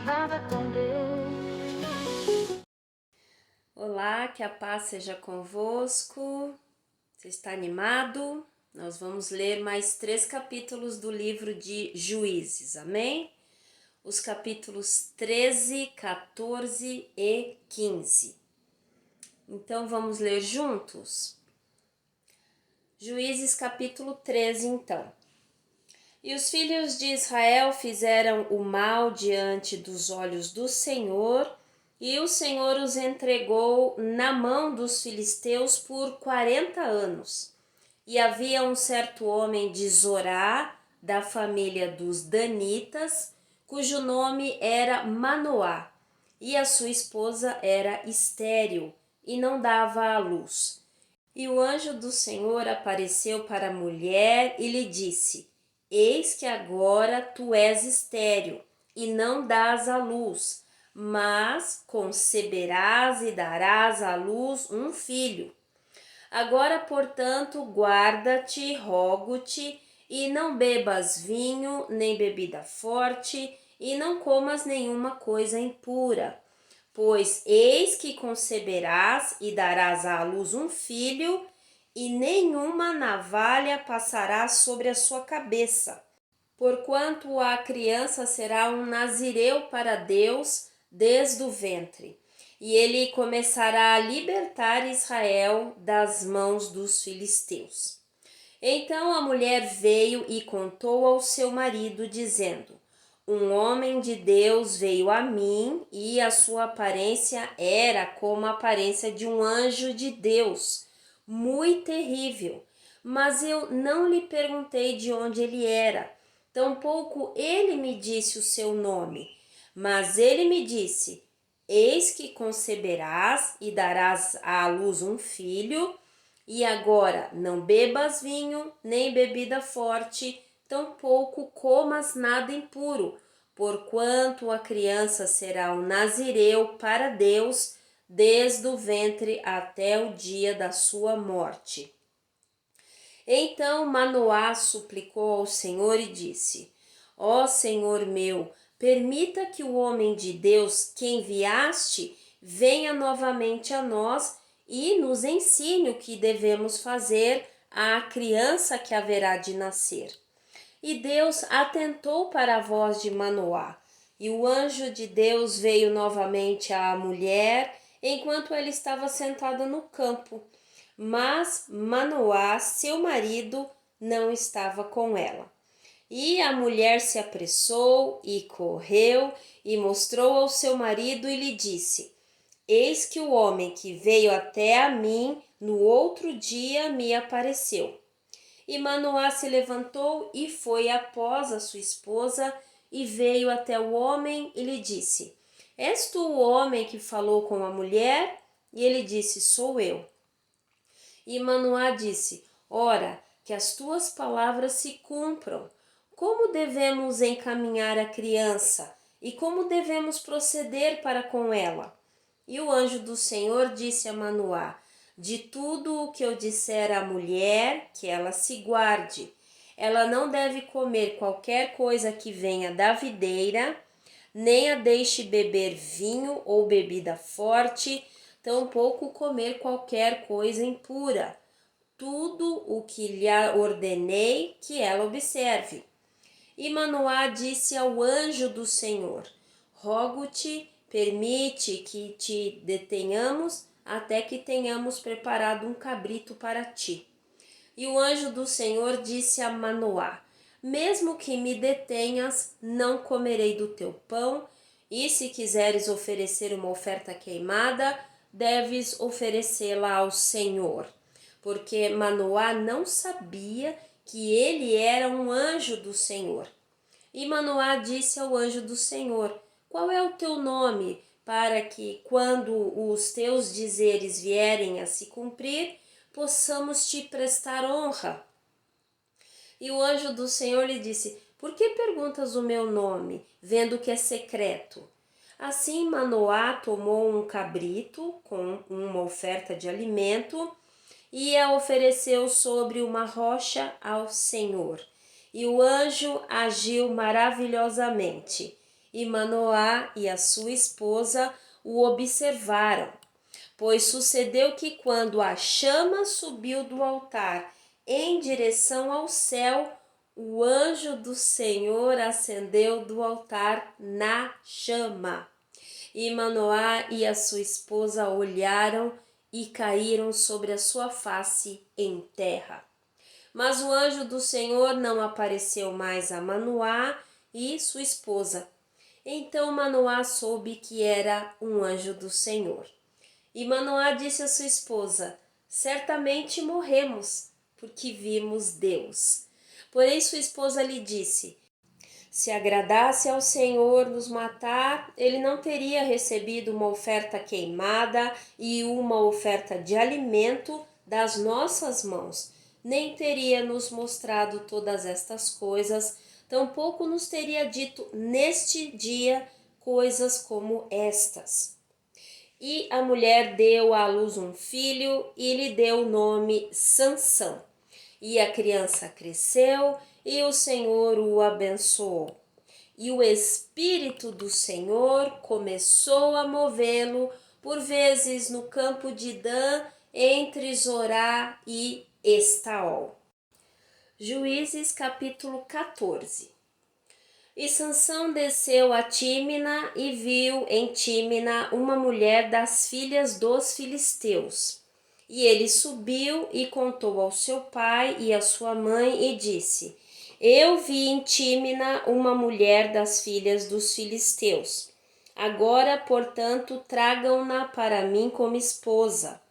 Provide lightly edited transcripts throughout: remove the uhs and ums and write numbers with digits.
Nada com Deus. Olá, que a paz seja convosco. Você está animado? Nós vamos ler mais 3 capítulos do livro de Juízes, amém? Os capítulos 13, 14 e 15. Então vamos ler juntos? Juízes capítulo 13, então. E os filhos de Israel fizeram o mal diante dos olhos do Senhor, e o Senhor os entregou na mão dos filisteus por 40 anos. E havia um certo homem de Zorá, da família dos Danitas, cujo nome era Manoá, e a sua esposa era estéril, e não dava à luz. E o anjo do Senhor apareceu para a mulher e lhe disse: Eis que agora tu és estéril e não dás à luz, mas conceberás e darás à luz um filho. Agora, portanto, guarda-te, rogo-te, e não bebas vinho, nem bebida forte, e não comas nenhuma coisa impura. Pois eis que conceberás e darás à luz um filho, e nenhuma navalha passará sobre a sua cabeça, porquanto a criança será um nazireu para Deus desde o ventre, e ele começará a libertar Israel das mãos dos filisteus. Então a mulher veio e contou ao seu marido, dizendo: Um homem de Deus veio a mim, e a sua aparência era como a aparência de um anjo de Deus, muito terrível. Mas eu não lhe perguntei de onde ele era, tampouco ele me disse o seu nome. Mas ele me disse: Eis que conceberás e darás à luz um filho, e agora não bebas vinho, nem bebida forte, tampouco comas nada impuro, porquanto a criança será um nazireu para Deus desde o ventre até o dia da sua morte. Então Manoá suplicou ao Senhor e disse: Ó Senhor meu, permita que o homem de Deus que enviaste venha novamente a nós e nos ensine o que devemos fazer à criança que haverá de nascer. E Deus atentou para a voz de Manoá, e o anjo de Deus veio novamente à mulher enquanto ela estava sentada no campo. Mas Manoá, seu marido, não estava com ela. E a mulher se apressou e correu e mostrou ao seu marido e lhe disse: Eis que o homem que veio até a mim no outro dia me apareceu. E Manoá se levantou e foi após a sua esposa e veio até o homem e lhe disse: És tu o homem que falou com a mulher? E ele disse: Sou eu. E Manoá disse: Ora, que as tuas palavras se cumpram. Como devemos encaminhar a criança? E como devemos proceder para com ela? E o anjo do Senhor disse a Manoá: De tudo o que eu disser à mulher, que ela se guarde. Ela não deve comer qualquer coisa que venha da videira, nem a deixe beber vinho ou bebida forte, tampouco comer qualquer coisa impura. Tudo o que lhe ordenei que ela observe. E Manoá disse ao anjo do Senhor: Rogo-te, permite que te detenhamos até que tenhamos preparado um cabrito para ti. E o anjo do Senhor disse a Manoá: Mesmo que me detenhas, não comerei do teu pão, e se quiseres oferecer uma oferta queimada, deves oferecê-la ao Senhor. Porque Manoá não sabia que ele era um anjo do Senhor. E Manoá disse ao anjo do Senhor: Qual é o teu nome, para que, quando os teus dizeres vierem a se cumprir, possamos te prestar honra? E o anjo do Senhor lhe disse: Por que perguntas o meu nome, vendo que é secreto? Assim Manoá tomou um cabrito com uma oferta de alimento e a ofereceu sobre uma rocha ao Senhor. E o anjo agiu maravilhosamente. E Manoá e a sua esposa o observaram, pois sucedeu que quando a chama subiu do altar em direção ao céu, o anjo do Senhor ascendeu do altar na chama. E Manoá e a sua esposa olharam e caíram sobre a sua face em terra. Mas o anjo do Senhor não apareceu mais a Manoá e sua esposa. Então Manoá soube que era um anjo do Senhor. E Manoá disse à sua esposa: certamente morremos, porque vimos Deus. Porém sua esposa lhe disse: se agradasse ao Senhor nos matar, ele não teria recebido uma oferta queimada e uma oferta de alimento das nossas mãos, nem teria nos mostrado todas estas coisas, tampouco nos teria dito neste dia coisas como estas. E a mulher deu à luz um filho e lhe deu o nome Sansão. E a criança cresceu e o Senhor o abençoou. E o Espírito do Senhor começou a movê-lo por vezes no campo de Dan, entre Zorá e Estaol. Juízes capítulo 14. E Sansão desceu a Tímina e viu em Tímina uma mulher das filhas dos filisteus. E ele subiu e contou ao seu pai e à sua mãe e disse: eu vi em Tímina uma mulher das filhas dos filisteus. Agora, portanto, tragam-na para mim como esposa.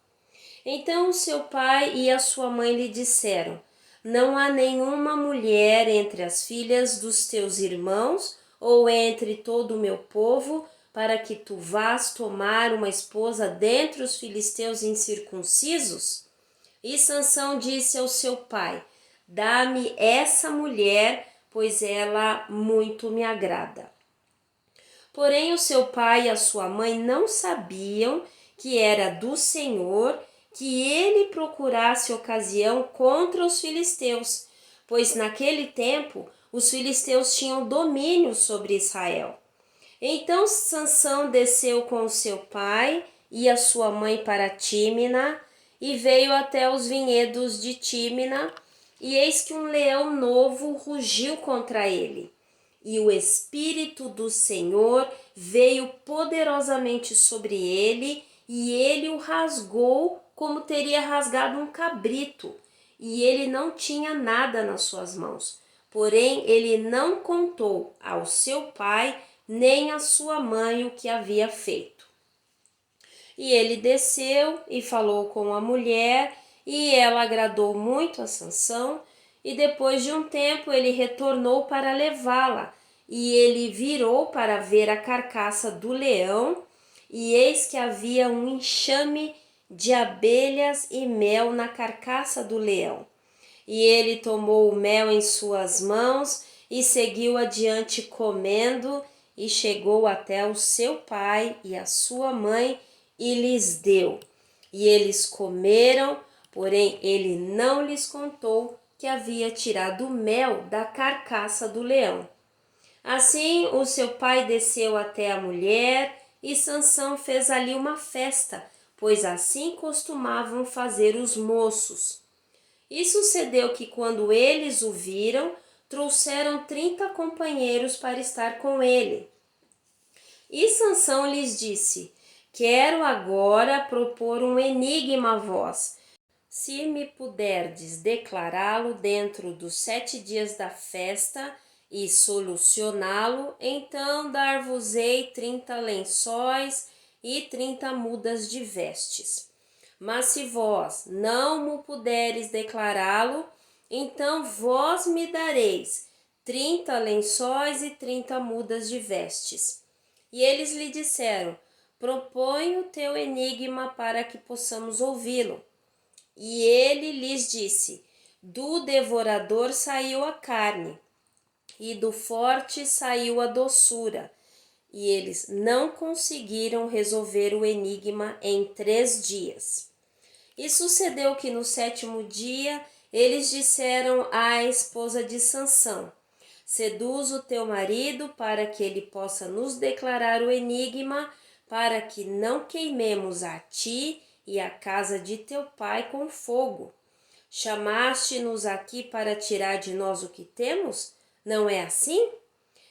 Então o seu pai e a sua mãe lhe disseram: não há nenhuma mulher entre as filhas dos teus irmãos ou entre todo o meu povo, para que tu vás tomar uma esposa dentre os filisteus incircuncisos? E Sansão disse ao seu pai: dá-me essa mulher, pois ela muito me agrada. Porém o seu pai e a sua mãe não sabiam que era do Senhor que ele procurasse ocasião contra os filisteus, pois naquele tempo os filisteus tinham domínio sobre Israel. Então Sansão desceu com o seu pai e a sua mãe para Tímina e veio até os vinhedos de Tímina, e eis que um leão novo rugiu contra ele. E o Espírito do Senhor veio poderosamente sobre ele, e ele o rasgou como teria rasgado um cabrito, e ele não tinha nada nas suas mãos. Porém, ele não contou ao seu pai nem à sua mãe o que havia feito. E ele desceu e falou com a mulher, e ela agradou muito a Sansão, e depois de um tempo ele retornou para levá-la, e ele virou para ver a carcaça do leão, e eis que havia um enxame de abelhas e mel na carcaça do leão. E ele tomou o mel em suas mãos e seguiu adiante comendo, e chegou até o seu pai e a sua mãe e lhes deu. E eles comeram, porém ele não lhes contou que havia tirado o mel da carcaça do leão. Assim o seu pai desceu até a mulher, e Sansão fez ali uma festa, pois assim costumavam fazer os moços. E sucedeu que quando eles o viram, trouxeram 30 companheiros para estar com ele. E Sansão lhes disse: quero agora propor um enigma a vós. Se me puderdes declará-lo dentro dos 7 dias da festa e solucioná-lo, então dar-vos-ei 30 lençóis e 30 mudas de vestes. Mas se vós não me puderes declará-lo, então vós me dareis 30 lençóis e 30 mudas de vestes. E eles lhe disseram: propõe o teu enigma para que possamos ouvi-lo. E ele lhes disse: do devorador saiu a carne, e do forte saiu a doçura. E eles não conseguiram resolver o enigma em 3 dias. E sucedeu que no 7º dia eles disseram à esposa de Sansão: Seduz o teu marido para que ele possa nos declarar o enigma, para que não queimemos a ti e a casa de teu pai com fogo. Chamaste-nos aqui para tirar de nós o que temos? Não é assim?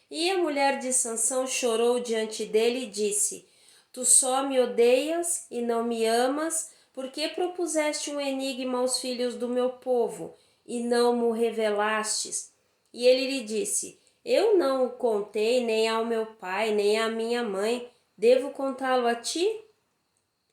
E a mulher de Sansão chorou diante dele e disse: Tu só me odeias e não me amas, porque propuseste um enigma aos filhos do meu povo e não mo revelastes? E ele lhe disse: Eu não o contei nem ao meu pai, nem à minha mãe. Devo contá-lo a ti?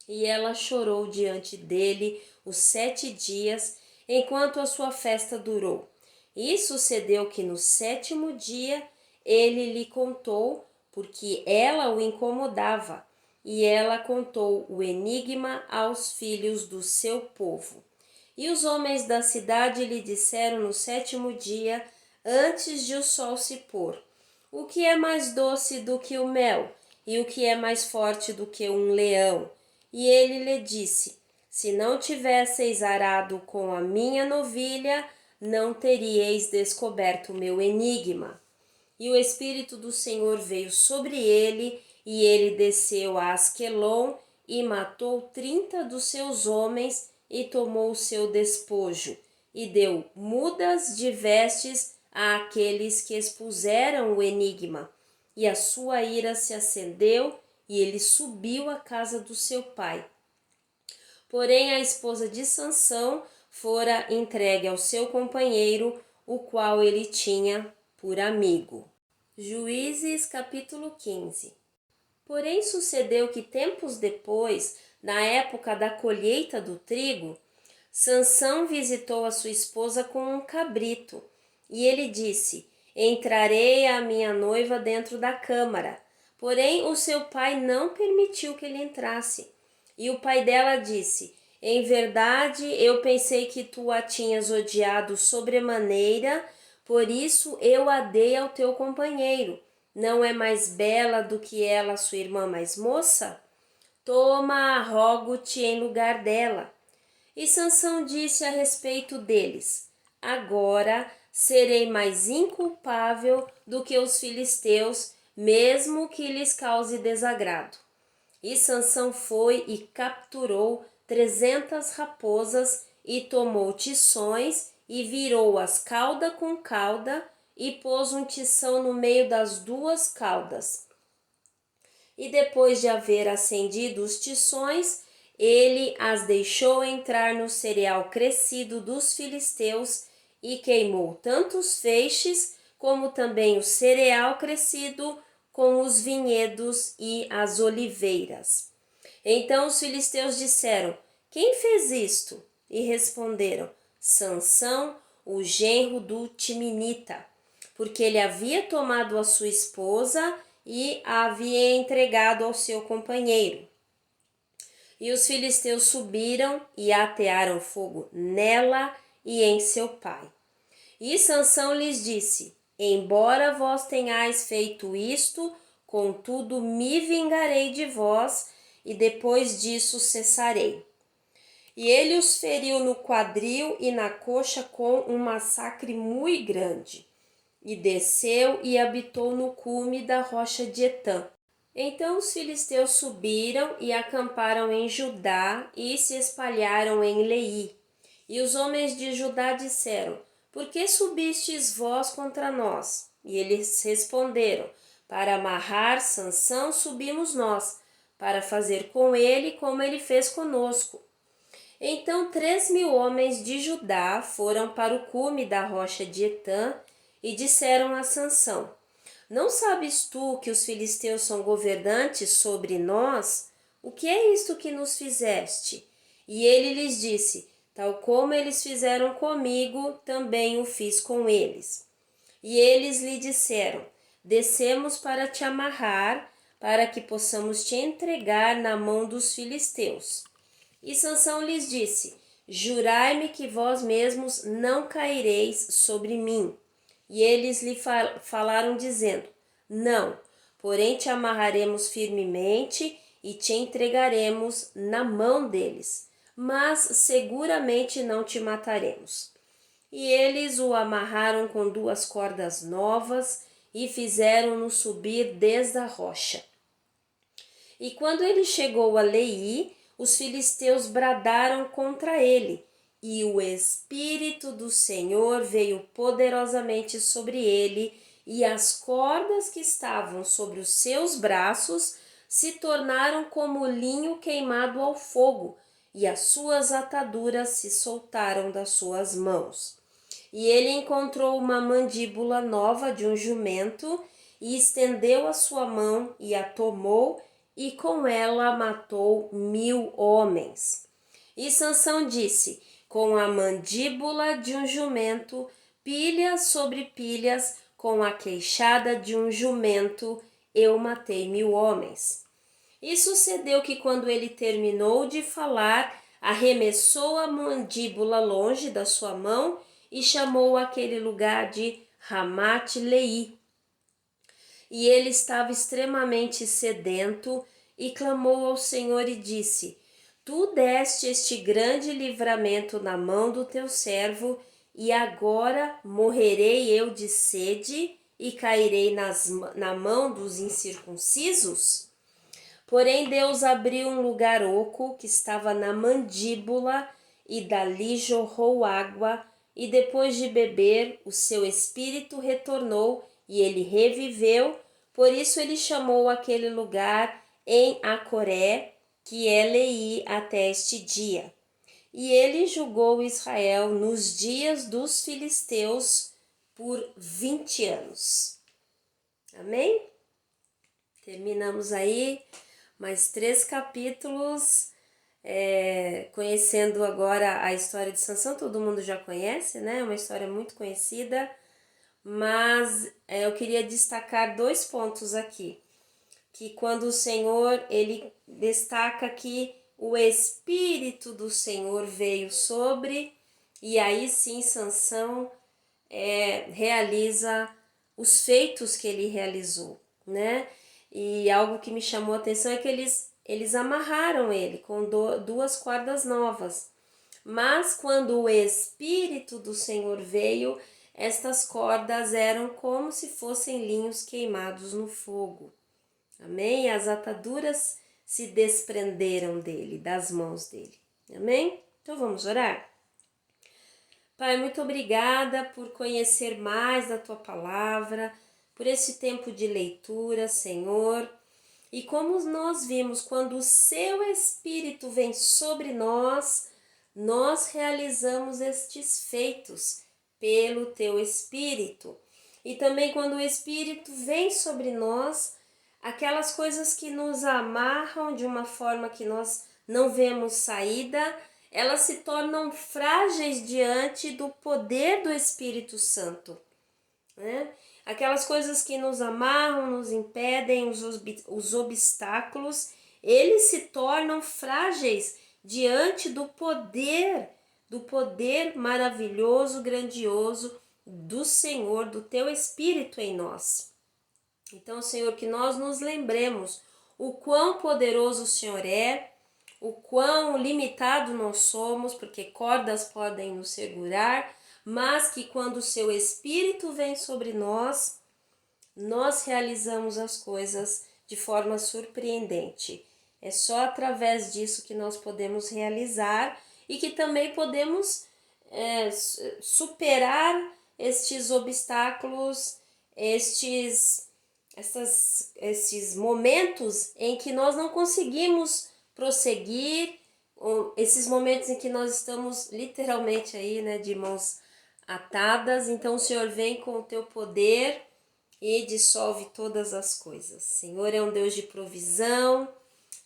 E ela chorou diante dele os 7 dias, enquanto a sua festa durou. E sucedeu que no 7º dia ele lhe contou, porque ela o incomodava, e ela contou o enigma aos filhos do seu povo. E os homens da cidade lhe disseram no 7º dia, antes de o sol se pôr: O que é mais doce do que o mel? E o que é mais forte do que um leão? E ele lhe disse: Se não tivesseis arado com a minha novilha, não teríeis descoberto o meu enigma. E o Espírito do Senhor veio sobre ele, e ele desceu a Asquelon e matou 30 dos seus homens e tomou o seu despojo, e deu mudas de vestes àqueles que expuseram o enigma. E a sua ira se acendeu, e ele subiu à casa do seu pai. Porém, a esposa de Sansão fora entregue ao seu companheiro, o qual ele tinha por amigo. Juízes capítulo 15. Porém, sucedeu que tempos depois, na época da colheita do trigo, Sansão visitou a sua esposa com um cabrito, e ele disse: Entrarei a minha noiva dentro da câmara. Porém, o seu pai não permitiu que ele entrasse. E o pai dela disse: Em verdade, eu pensei que tu a tinhas odiado sobremaneira, por isso eu a dei ao teu companheiro. Não é mais bela do que ela, sua irmã mais moça? Toma, rogo-te em lugar dela. E Sansão disse a respeito deles: Agora serei mais inculpável do que os filisteus, mesmo que lhes cause desagrado. E Sansão foi e capturou 300 raposas e tomou tições e virou-as cauda com cauda e pôs um tição no meio das duas caudas. E depois de haver acendido os tições, ele as deixou entrar no cereal crescido dos filisteus e queimou tanto os feixes como também o cereal crescido com os vinhedos e as oliveiras. Então os filisteus disseram: Quem fez isto? E responderam: Sansão, o genro do Timinita, porque ele havia tomado a sua esposa e a havia entregado ao seu companheiro. E os filisteus subiram e atearam fogo nela e em seu pai. E Sansão lhes disse: Embora vós tenhais feito isto, contudo me vingarei de vós, e depois disso cessarei. E ele os feriu no quadril e na coxa com um massacre muito grande. E desceu e habitou no cume da rocha de Etã. Então os filisteus subiram e acamparam em Judá e se espalharam em Leí. E os homens de Judá disseram: Por que subistes vós contra nós? E eles responderam: Para amarrar Sansão subimos nós, para fazer com ele como ele fez conosco. Então 3.000 homens de Judá foram para o cume da rocha de Etã e disseram a Sansão: Não sabes tu que os filisteus são governantes sobre nós? O que é isto que nos fizeste? E ele lhes disse: Tal como eles fizeram comigo, também o fiz com eles. E eles lhe disseram: Descemos para te amarrar, para que possamos te entregar na mão dos filisteus. E Sansão lhes disse: Jurai-me que vós mesmos não caireis sobre mim. E eles lhe falaram dizendo: Não, porém te amarraremos firmemente e te entregaremos na mão deles, mas seguramente não te mataremos. E eles o amarraram com 2 cordas novas e fizeram-no subir desde a rocha. E quando ele chegou a Leí, os filisteus bradaram contra ele, e o Espírito do Senhor veio poderosamente sobre ele, e as cordas que estavam sobre os seus braços se tornaram como linho queimado ao fogo, e as suas ataduras se soltaram das suas mãos. E ele encontrou uma mandíbula nova de um jumento, e estendeu a sua mão e a tomou, e com ela matou 1000 homens. E Sansão disse: com a mandíbula de um jumento, pilhas sobre pilhas, com a queixada de um jumento, eu matei 1000 homens. E sucedeu que quando ele terminou de falar, arremessou a mandíbula longe da sua mão e chamou aquele lugar de Ramate-Leí. E ele estava extremamente sedento e clamou ao Senhor e disse: Tu deste este grande livramento na mão do teu servo, e agora morrerei eu de sede e cairei na mão dos incircuncisos? Porém Deus abriu um lugar oco que estava na mandíbula, e dali jorrou água, e depois de beber, o seu espírito retornou, e ele reviveu. Por isso ele chamou aquele lugar em Acoré, que é Leí até este dia. E ele julgou Israel nos dias dos filisteus por 20 anos. Amém? Terminamos aí mais 3 capítulos, conhecendo agora a história de Sansão. Todo mundo já conhece, né? É uma história muito conhecida, mas eu queria destacar 2 pontos aqui, que quando o Senhor, ele destaca que o Espírito do Senhor veio sobre, e aí sim Sansão realiza os feitos que ele realizou, né? E algo que me chamou a atenção é que eles amarraram ele com 2 cordas novas. Mas quando o Espírito do Senhor veio, estas cordas eram como se fossem linhos queimados no fogo. Amém? As ataduras se desprenderam dele, das mãos dele. Amém? Então vamos orar? Pai, muito obrigada por conhecer mais da Tua Palavra, por esse tempo de leitura, Senhor. E como nós vimos, quando o Seu Espírito vem sobre nós, nós realizamos estes feitos pelo Teu Espírito. E também quando o Espírito vem sobre nós, aquelas coisas que nos amarram de uma forma que nós não vemos saída, elas se tornam frágeis diante do poder do Espírito Santo, né? Aquelas coisas que nos amarram, nos impedem, os obstáculos, eles se tornam frágeis diante do poder maravilhoso, grandioso do Senhor, do Teu Espírito em nós. Então, Senhor, que nós nos lembremos o quão poderoso o Senhor é, o quão limitado nós somos, porque cordas podem nos segurar, mas que quando o Seu Espírito vem sobre nós, nós realizamos as coisas de forma surpreendente. É só através disso que nós podemos realizar e que também podemos superar estes obstáculos, esses momentos em que nós não conseguimos prosseguir, esses momentos em que nós estamos literalmente aí, né, de mãos atadas. Então o Senhor vem com o Teu poder e dissolve todas as coisas. O Senhor é um Deus de provisão,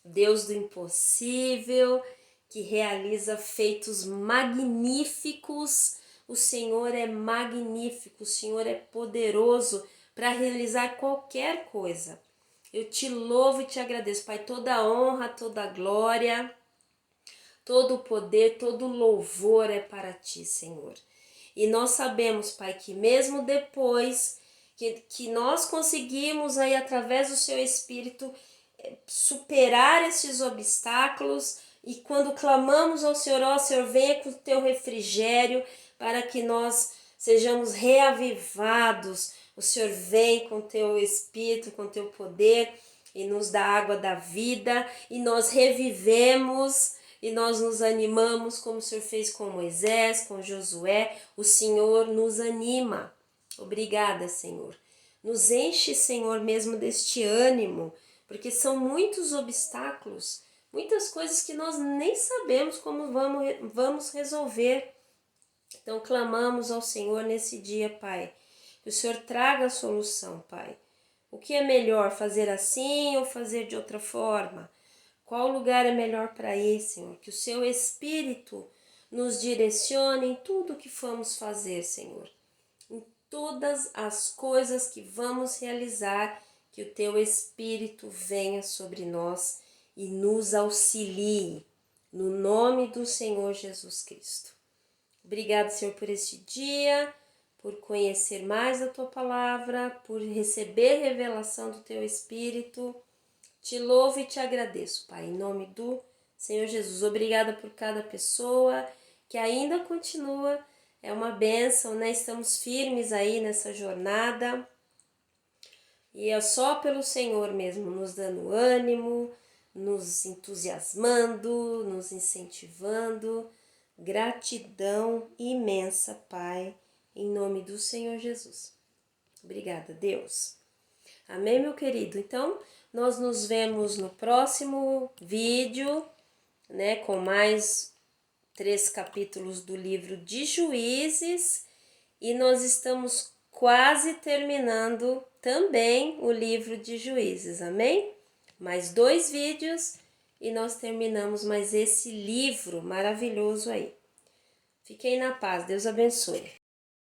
Deus do impossível, que realiza feitos magníficos. O Senhor é magnífico, o Senhor é poderoso para realizar qualquer coisa. Eu te louvo e te agradeço, Pai, toda a honra, toda a glória, todo o poder, todo o louvor é para Ti, Senhor. E nós sabemos, Pai, que mesmo depois que nós conseguimos aí através do Seu Espírito superar esses obstáculos, e quando clamamos ao Senhor, ó Senhor, venha com o Teu refrigério, para que nós sejamos reavivados. O Senhor vem com teu Espírito, com teu poder e nos dá a água da vida e nós revivemos e nós nos animamos como o Senhor fez com Moisés, com Josué. O Senhor nos anima. Obrigada, Senhor. Nos enche, Senhor, mesmo deste ânimo, porque são muitos obstáculos, muitas coisas que nós nem sabemos como vamos resolver. Então, clamamos ao Senhor nesse dia, Pai, que o Senhor traga a solução, Pai. O que é melhor, fazer assim ou fazer de outra forma? Qual lugar é melhor para ir, Senhor? Que o Seu Espírito nos direcione em tudo o que vamos fazer, Senhor. Em todas as coisas que vamos realizar, que o Teu Espírito venha sobre nós e nos auxilie, no nome do Senhor Jesus Cristo. Obrigado, Senhor, por este dia, por conhecer mais a Tua Palavra, por receber revelação do Teu Espírito. Te louvo e te agradeço, Pai, em nome do Senhor Jesus. Obrigada por cada pessoa que ainda continua. É uma bênção, né? Estamos firmes aí nessa jornada. E é só pelo Senhor mesmo, nos dando ânimo, nos entusiasmando, nos incentivando. Gratidão imensa, Pai, em nome do Senhor Jesus. Obrigada, Deus. Amém, meu querido? Então, nós nos vemos no próximo vídeo, né, com mais 3 capítulos do livro de Juízes, e nós estamos quase terminando também o livro de Juízes, amém? Mais 2 vídeos e nós terminamos mais esse livro maravilhoso aí. Fiquem na paz, Deus abençoe.